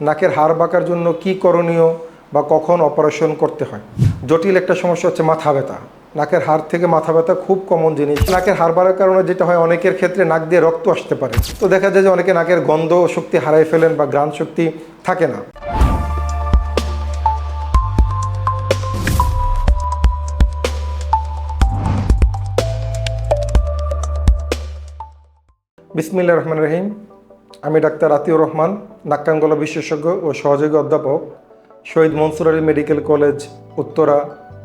নাকের হাড় বাঁকার জন্য কি করণীয় বা কখন অপারেশন করতে হয়। জটিল একটা সমস্যা হচ্ছে মাথা ব্যথা। নাকের হাড় থেকে মাথা ব্যথা খুব কমন জিনিস। নাকের হাড় বাড়ার কারণে যেটা হয়, অনেকের ক্ষেত্রে নাক দিয়ে রক্ত আসতে পারে। তো দেখা যায় যে অনেকে নাকের গন্ধ শক্তি হারায় ফেলেন বা ঘ্রাণ শক্তি থাকে না। বিসমিল্লাহির রহমানির রহিম। আমি ডাক্তার আতিউর রহমান, নাক কান গলা বিশেষজ্ঞ ও সহযোগী অধ্যাপক, শহীদ মনসুর আলী মেডিকেল কলেজ, উত্তরা,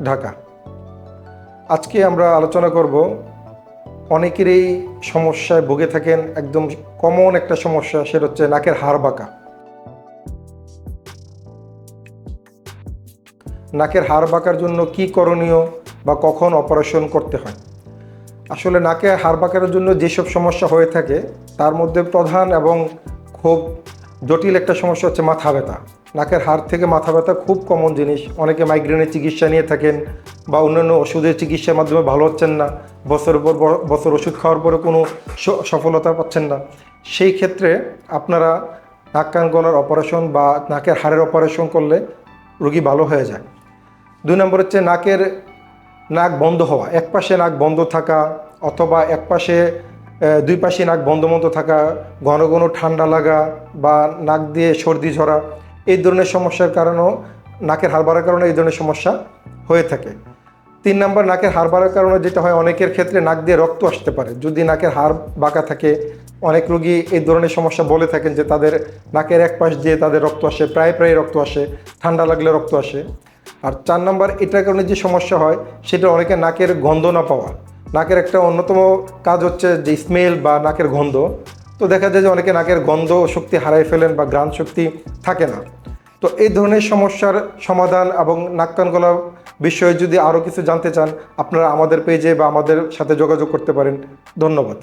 ঢাকা। আজকে আমরা আলোচনা করব অনেকেরই সমস্যায় ভুগে থাকেন, একদম কমন একটা সমস্যা, সেটা হচ্ছে নাকের হাড় বাঁকা। নাকের হাড় বাঁকার জন্য কি করণীয় বা কখন অপারেশন করতে হয়। আসলে নাকে হাড় বাঁকার জন্য যেসব সমস্যা হয়ে থাকে তার মধ্যে প্রধান এবং খুব জটিল একটা সমস্যা হচ্ছে মাথা ব্যথা। নাকের হাড় থেকে মাথা ব্যথা খুব কমন জিনিস। অনেকে মাইগ্রেনের চিকিৎসা নিয়ে থাকেন বা অন্যান্য ওষুধের চিকিৎসার মাধ্যমে ভালো হচ্ছেন না, বছরের পর বছর ওষুধ খাওয়ার পরে কোনো সফলতা পাচ্ছেন না। সেই ক্ষেত্রে আপনারা নাক কান গলার অপারেশন বা নাকের হাড়ের অপারেশন করলে রোগী ভালো হয়ে যায়। 2 নম্বর হচ্ছে নাক বন্ধ হওয়া, এক পাশে নাক বন্ধ থাকা অথবা এক পাশে 2 পাশে নাক বন্ধ বন্ধ থাকা, ঘন ঘন ঠান্ডা লাগা বা নাক দিয়ে সর্দি ঝরা, এই ধরনের সমস্যার কারণেও নাকের হাড় বাড়ার কারণে এই ধরনের সমস্যা হয়ে থাকে। 3 নম্বর, নাকের হাড় বাড়ার কারণে যেটা হয়, অনেকের ক্ষেত্রে নাক দিয়ে রক্ত আসতে পারে। যদি নাকের হাড় বাঁকা থাকে, অনেক রোগী এই ধরনের সমস্যা বলে থাকেন যে তাদের নাকের এক পাশ দিয়ে তাদের রক্ত আসে, প্রায় রক্ত আসে, ঠান্ডা লাগলে রক্ত আসে। আর 4 নম্বর, এটার কারণে যে সমস্যা হয় সেটা অনেকে নাকের গন্ধ না পাওয়া। নাকের একটা অন্যতম কাজ হচ্ছে যে স্মেল বা নাকের গন্ধ। তো দেখা যায় যে অনেকে নাকের গন্ধ শক্তি হারায় ফেলেন বা ঘ্রাণ শক্তি থাকে না। তো এই ধরনের সমস্যার সমাধান এবং নাক কান গলা বিষয়ে যদি আরও কিছু জানতে চান, আপনারা আমাদের পেজে বা আমাদের সাথে যোগাযোগ করতে পারেন। ধন্যবাদ।